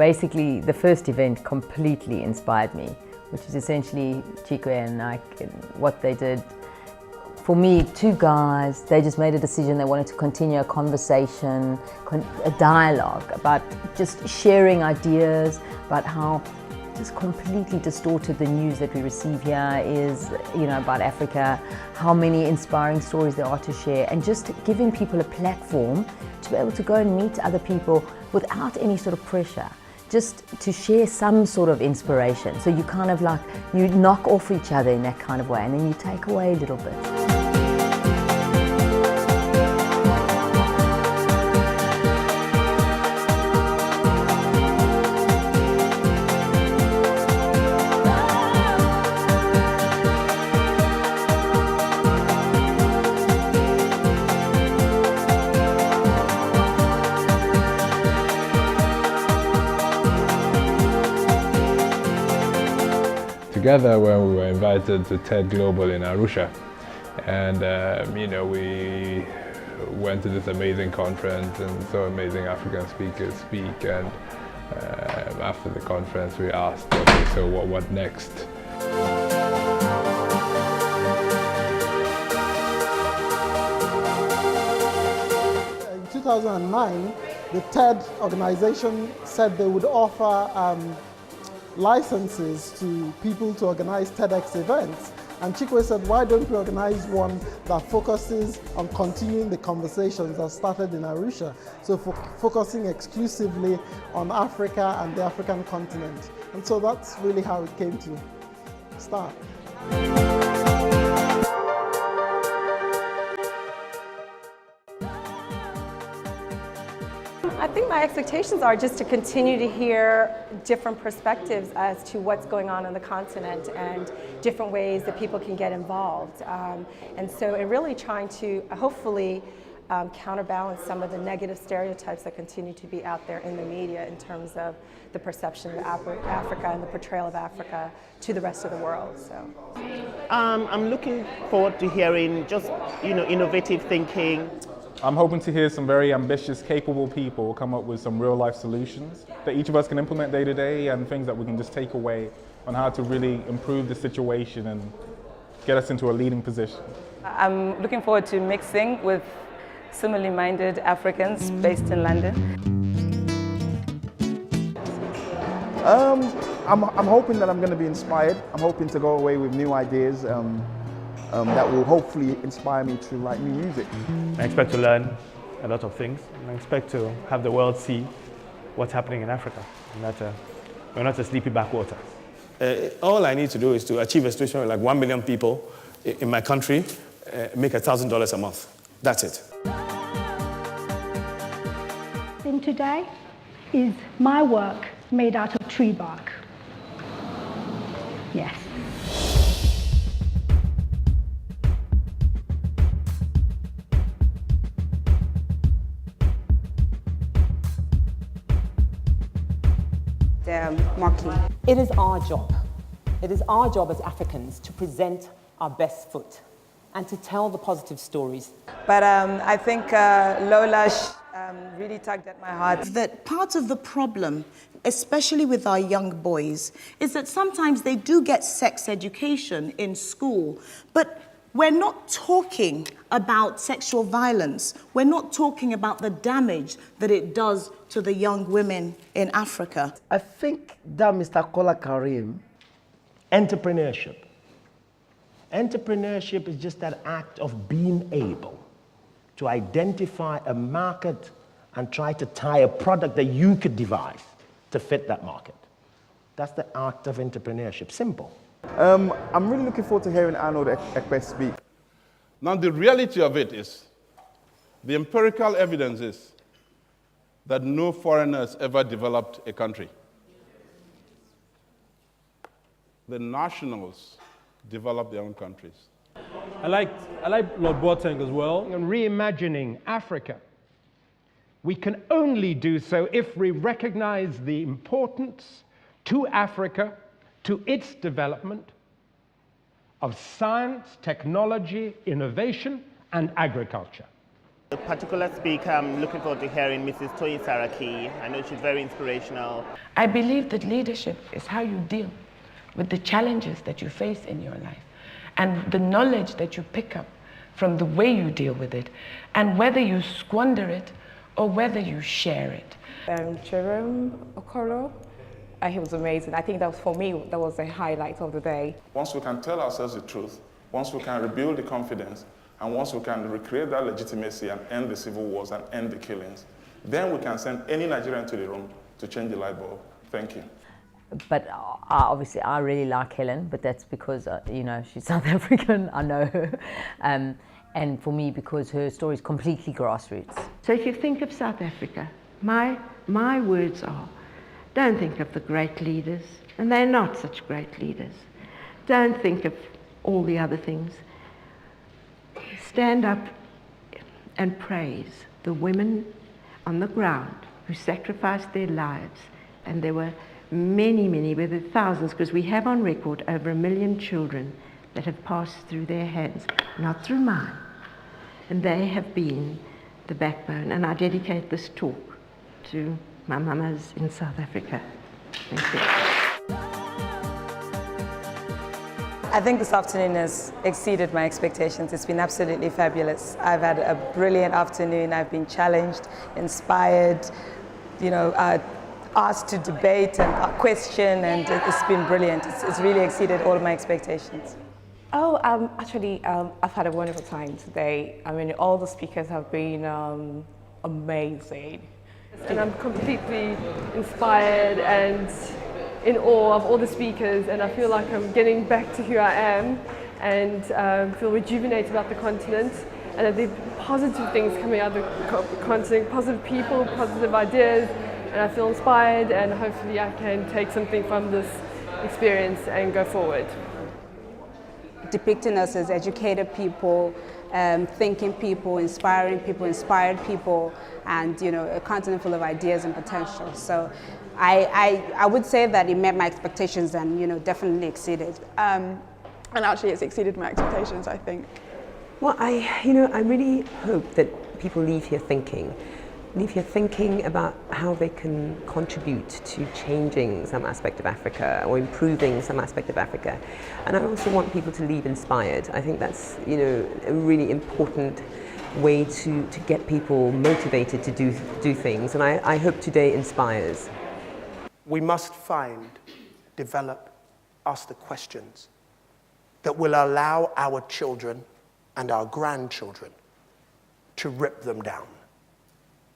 basically the first event completely inspired me, which is essentially Chikwe and Nike, what they did. For me, two guys, they just made a decision. They wanted to continue a conversation, a dialogue about just sharing ideas about how just completely distorted the news that we receive here is, about Africa, how many inspiring stories there are to share, and just giving people a platform to be able to go and meet other people without any sort of pressure, just to share some sort of inspiration. So you kind of you knock off each other in that kind of way, and then you take away a little bit. Together when we were invited to TED Global in Arusha, and we went to this amazing conference and saw amazing African speakers speak, and after the conference we asked, okay, so what next? In 2009, the TED organization said they would offer licenses to people to organize TEDx events. And Chikwe said, why don't we organize one that focuses on continuing the conversations that started in Arusha? So focusing exclusively on Africa and the African continent. And so that's really how it came to start. I think my expectations are just to continue to hear different perspectives as to what's going on the continent and different ways that people can get involved. And so really trying to hopefully counterbalance some of the negative stereotypes that continue to be out there in the media in terms of the perception of Africa and the portrayal of Africa to the rest of the world. So, I'm looking forward to hearing just innovative thinking. I'm hoping to hear some very ambitious, capable people come up with some real-life solutions that each of us can implement day to day, and things that we can just take away on how to really improve the situation and get us into a leading position. I'm looking forward to mixing with similarly minded Africans based in London. I'm hoping that I'm going to be inspired. I'm hoping to go away with new ideas that will hopefully inspire me to write new music. I expect to learn a lot of things, and I expect to have the world see what's happening in Africa, and that we're not a sleepy backwater. All I need to do is to achieve a situation where 1 million people in my country make $1,000 a month. That's it. And today is my work made out of tree bark. Yes. Marquis. It is our job. It is our job as Africans to present our best foot and to tell the positive stories. But I think Lola really tugged at my heart. That part of the problem, especially with our young boys, is that sometimes they do get sex education in school, but we're not talking about sexual violence. We're not talking about the damage that it does to the young women in Africa. I think that Mr. Kola Karim, Entrepreneurship. Entrepreneurship is just that act of being able to identify a market and try to tie a product that you could devise to fit that market. That's the act of entrepreneurship. Simple. I'm really looking forward to hearing Arnold Ekpe speak. Now, the reality of it is, the empirical evidence is that no foreigners ever developed a country. The nationals develop their own countries. I like Lord Boateng as well. And reimagining Africa. We can only do so if we recognize the importance to Africa, to its development, of science, technology, innovation, and agriculture. The particular speaker I'm looking forward to hearing, Mrs. Toyin Saraki. I know she's very inspirational. I believe that leadership is how you deal with the challenges that you face in your life and the knowledge that you pick up from the way you deal with it and whether you squander it or whether you share it. Jerome Okoro, he was amazing. I think that was, for me, that was the highlight of the day. Once we can tell ourselves the truth, once we can rebuild the confidence, and once we can recreate that legitimacy and end the civil wars and end the killings, then we can send any Nigerian to the room to change the light bulb. Thank you. But obviously, I really like Helen, but that's because, you know, she's South African, I know her. And for me, because her story is completely grassroots. So if you think of South Africa, my words are, don't think of the great leaders, and they're not such great leaders. Don't think of all the other things. Stand up and praise the women on the ground who sacrificed their lives. And there were many, whether thousands, because we have on record over 1 million children that have passed through their hands, not through mine. And they have been the backbone. And I dedicate this talk to my mamas in South Africa. Thank you. I think this afternoon has exceeded my expectations. It's been absolutely fabulous. I've had a brilliant afternoon. I've been challenged, inspired, you know, asked to debate and question, and it's been brilliant. It's really exceeded all of my expectations. Oh, actually, I've had a wonderful time today. I mean, all the speakers have been amazing. And I'm completely inspired and in awe of all the speakers, and I feel like I'm getting back to who I am and feel rejuvenated about the continent, and that there are positive things coming out of the continent, positive people, positive ideas, and I feel inspired, and hopefully I can take something from this experience and go forward. Depicting us as educated people, thinking people, inspiring people, inspired people, and you know, a continent full of ideas and potential. So I would say that it met my expectations and, you know, definitely exceeded. And actually it's exceeded my expectations, I think. Well, I really hope that people leave here thinking about how they can contribute to changing some aspect of Africa or improving some aspect of Africa. And I also want people to leave inspired. I think that's, you know, a really important way to get people motivated to do things. And I hope today inspires. We must find, develop, ask the questions that will allow our children and our grandchildren to rip them down,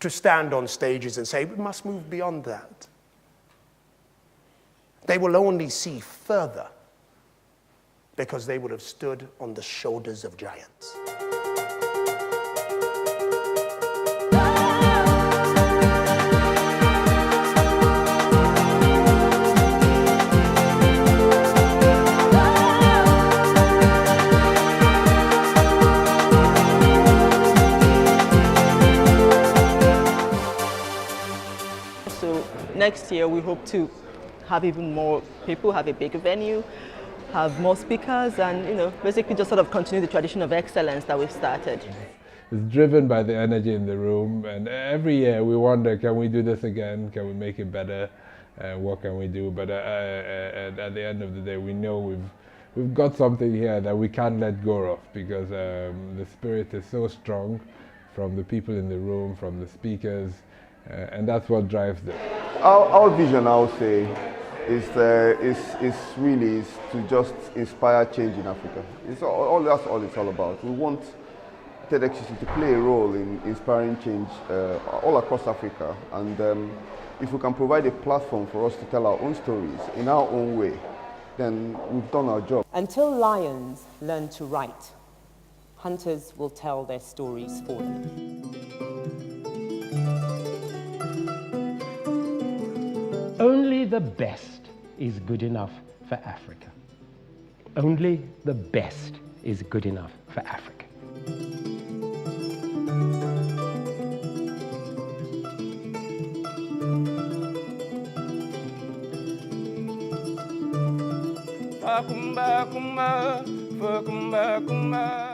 to stand on stages and say, we must move beyond that. They will only see further because they would have stood on the shoulders of giants. Next year, we hope to have even more people, have a bigger venue, have more speakers, and, you know, basically just sort of continue the tradition of excellence that we've started. It's driven by the energy in the room, and every year we wonder, can we do this again? Can we make it better? What can we do? But at the end of the day, we know we've got something here that we can't let go of, because the spirit is so strong from the people in the room, from the speakers, and that's what drives it. Our vision, I would say, is really to just inspire change in Africa. That's all it's all about. We want TEDxEuston to play a role in inspiring change all across Africa, and if we can provide a platform for us to tell our own stories in our own way, then we've done our job. Until lions learn to write, hunters will tell their stories for them. Only the best is good enough for Africa. Only the best is good enough for Africa. Kumba, kumba, kumba, kumba.